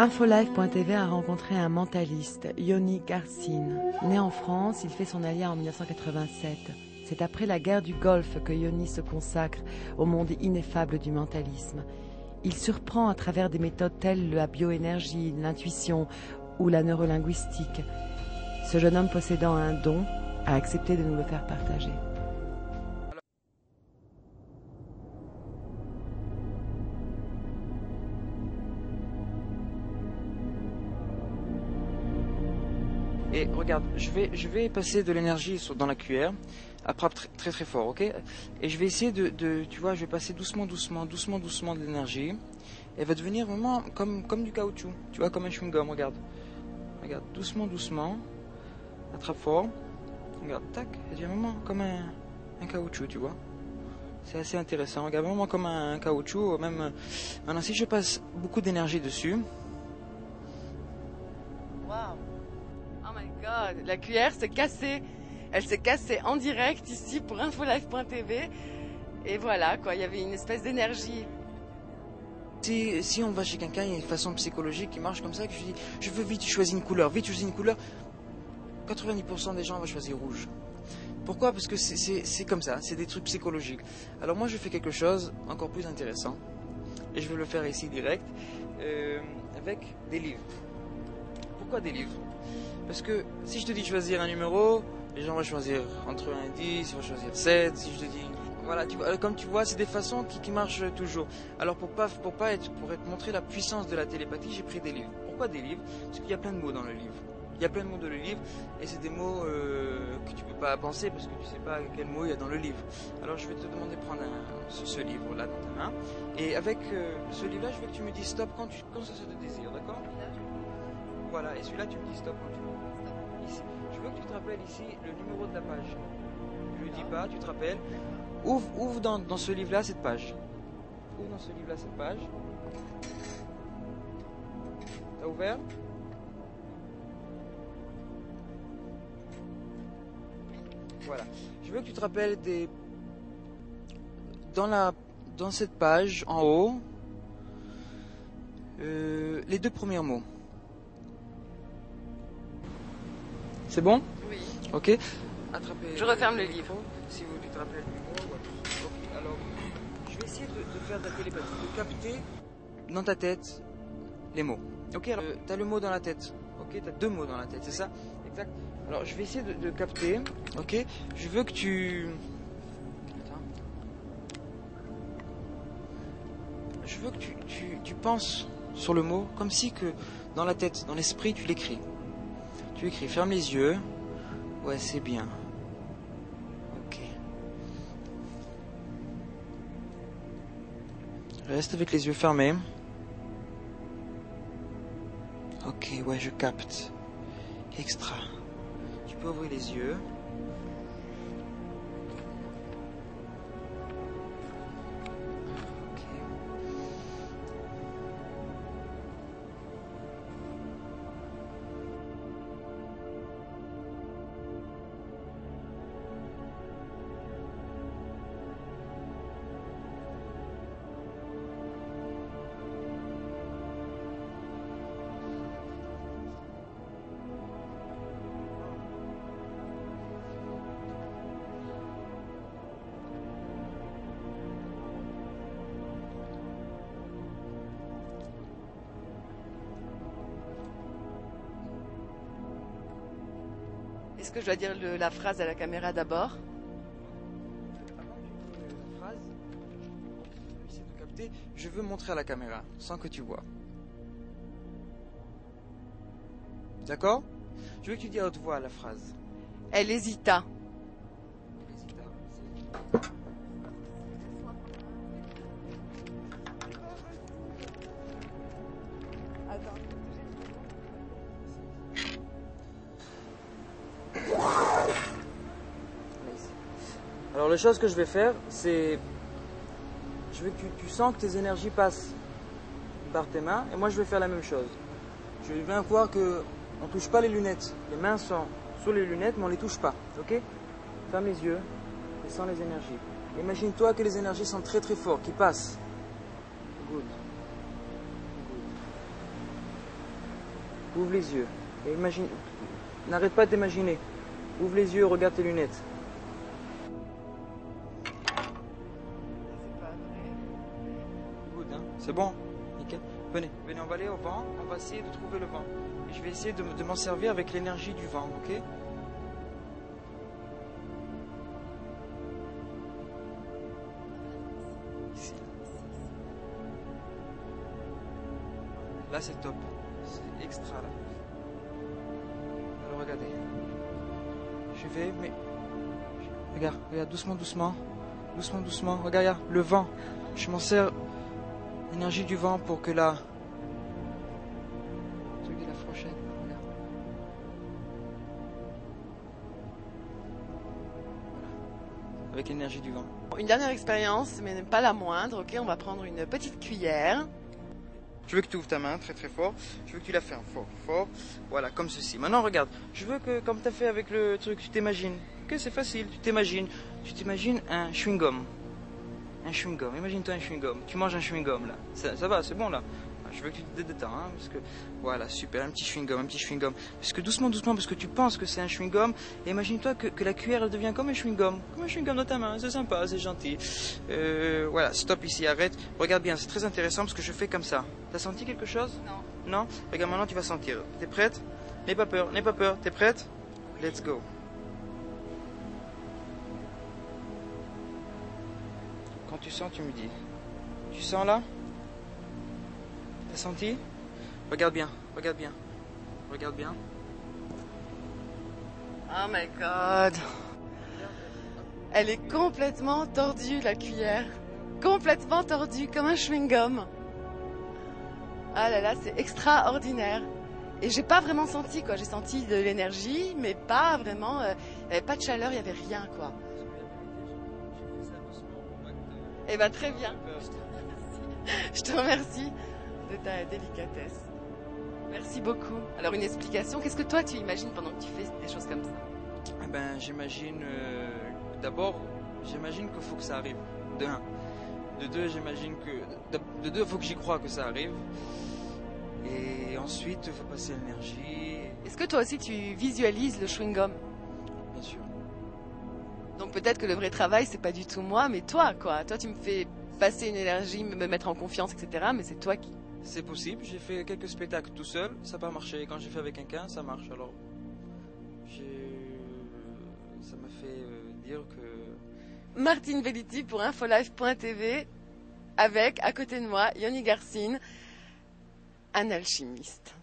Infolife.tv a rencontré un mentaliste, Yoni Garcin. Né en France, il fait son alia en 1987. C'est après la guerre du Golfe que Yoni se consacre au monde ineffable du mentalisme. Il surprend à travers des méthodes telles la bioénergie, l'intuition ou la neurolinguistique. Ce jeune homme possédant un don a accepté de nous le faire partager. Et regarde, je vais passer de l'énergie dans la cuillère, après très très fort, ok? Et je vais essayer tu vois, je vais passer doucement de l'énergie. Elle va devenir vraiment comme du caoutchouc, tu vois, comme un chewing-gum, regarde. Regarde, doucement, attrape fort. Regarde, tac, elle devient vraiment comme un caoutchouc, tu vois. C'est assez intéressant, regarde, vraiment comme un caoutchouc, même... Maintenant, si je passe beaucoup d'énergie dessus... Waouh! Oh my god, la cuillère s'est cassée. Elle s'est cassée en direct ici pour Infolife.tv. Et voilà, quoi, il y avait une espèce d'énergie. Si on va chez quelqu'un, il y a une façon psychologique qui marche comme ça, que je dis, je veux vite choisir une couleur, 90% des gens vont choisir rouge. Pourquoi? Parce que c'est comme ça, c'est des trucs psychologiques. Alors moi je fais quelque chose encore plus intéressant, et je vais le faire ici direct, avec des livres. Pourquoi des livres? Parce que si je te dis choisir un numéro, les gens vont choisir entre 1 et 10, ils vont choisir 7, si je te dis... Voilà, comme tu vois, c'est des façons qui marchent toujours. Alors pour montrer la puissance de la télépathie, j'ai pris des livres. Pourquoi des livres? Parce qu'il y a plein de mots dans le livre. Il y a plein de mots dans le livre, et c'est des mots que tu peux pas penser parce que tu sais pas quel mot il y a dans le livre. Alors je vais te demander de prendre ce livre-là dans ta main, et avec ce livre-là, je veux que tu me dises stop quand ça se te désire, d'accord? Voilà, et celui-là, tu me dis stop quand tu veux. Ici. Je veux que tu te rappelles ici le numéro de la page. Je ne le dis pas, tu te rappelles. Ouvre dans ce livre-là cette page. Ouvre dans ce livre-là cette page. T'as ouvert? Voilà. Je veux que tu te rappelles dans cette page, en haut, les 2 premiers mots. C'est bon? Oui. Ok. Attrapez. Je referme le livre. Si tu te rappelles le numéro. Ok. Alors, je vais essayer de faire de la télépathie, de capter dans ta tête les mots. Ok. Alors, t'as le mot dans la tête. Ok. T'as 2 mots dans la tête, c'est ça? Exact. Alors, je vais essayer de capter. Ok. Je veux que tu. Attends. Je veux que tu penses sur le mot comme si que dans la tête, dans l'esprit, tu l'écris. Tu écris, ferme les yeux. Ouais, c'est bien. Ok. Reste avec les yeux fermés. Ok, ouais, je capte. Extra. Tu peux ouvrir les yeux. Est-ce que je dois dire la phrase à la caméra d'abord? Phrase, essayer de capter. Je veux montrer à la caméra, sans que tu vois. D'accord? Je veux que tu dises à haute voix la phrase. Elle hésita. Alors la chose que je vais faire, c'est... Je veux que tu sens que tes énergies passent par tes mains, et moi je vais faire la même chose. Je viens voir que on ne touche pas les lunettes. Les mains sont sur les lunettes, mais on ne les touche pas. Ok? Ferme les yeux et sens les énergies. Imagine-toi que les énergies sont très très fortes, qui passent. Good. Ouvre les yeux. Et imagine. N'arrête pas d'imaginer. Ouvre les yeux, regarde tes lunettes. Good, hein? C'est bon? Nickel. Venez, venez, on va aller au vent. On va essayer de trouver le vent. Et je vais essayer de m'en servir avec l'énergie du vent, ok? Ici. Là, c'est top. C'est extra, là. Alors, regardez. Je vais, mais... Regarde, regarde, doucement, doucement. Doucement, doucement. Regarde, regarde, le vent. Je m'en sers... L'énergie du vent pour que la... Truc de la prochaine. Regarde. Voilà. Avec l'énergie du vent. Une dernière expérience, mais pas la moindre, ok? On va prendre une petite cuillère. Je veux que tu ouvres ta main très très fort. Je veux que tu la fermes fort, fort. Voilà, comme ceci. Maintenant, regarde. Je veux que, comme tu as fait avec le truc, tu t'imagines. Ok, c'est facile. Tu t'imagines. Tu t'imagines un chewing-gum. Un chewing-gum. Imagine-toi un chewing-gum. Tu manges un chewing-gum là. Ça va, c'est bon là. Je veux que tu te détends, hein, parce que voilà, super, un petit chewing-gum, un petit chewing-gum. Parce que doucement, doucement, parce que tu penses que c'est un chewing-gum. Et imagine-toi que la cuillère elle devient comme un chewing-gum dans ta main. C'est sympa, c'est gentil. Voilà, stop ici, arrête. Regarde bien, c'est très intéressant parce que je fais comme ça. T'as senti quelque chose? Non. Non? Regarde, maintenant tu vas sentir. T'es prête? N'aie pas peur, n'aie pas peur. T'es prête? Let's go. Quand tu sens, tu me dis. Tu sens là? T'as senti? Regarde bien, regarde bien. Regarde bien. Oh my god. Elle est complètement tordue, la cuillère. Complètement tordue, comme un chewing-gum. Ah là là, c'est extraordinaire. Et j'ai pas vraiment senti, quoi. J'ai senti de l'énergie, mais pas vraiment... il n'y avait pas de chaleur, il n'y avait rien, quoi. Eh ben très bien. Je te remercie de ta délicatesse. Merci beaucoup. Alors une explication, qu'est-ce que toi tu imagines pendant que tu fais des choses comme ça? Eh ben, j'imagine... D'abord, j'imagine qu'il faut que ça arrive. De un. De deux, j'imagine que... De deux, il faut que j'y croie que ça arrive. Et ensuite, il faut passer l'énergie. Est-ce que toi aussi tu visualises le chewing-gum? Bien sûr. Donc peut-être que le vrai travail, c'est pas du tout moi, mais toi, quoi. Toi, tu me fais passer une énergie, me mettre en confiance, etc. Mais c'est toi qui... C'est possible, j'ai fait quelques spectacles tout seul, ça n'a pas marché. Quand j'ai fait avec quelqu'un, ça marche. Alors, ça m'a fait dire que... Martine Veliti pour infolife.tv avec, à côté de moi, Yoni Garcine, un alchimiste.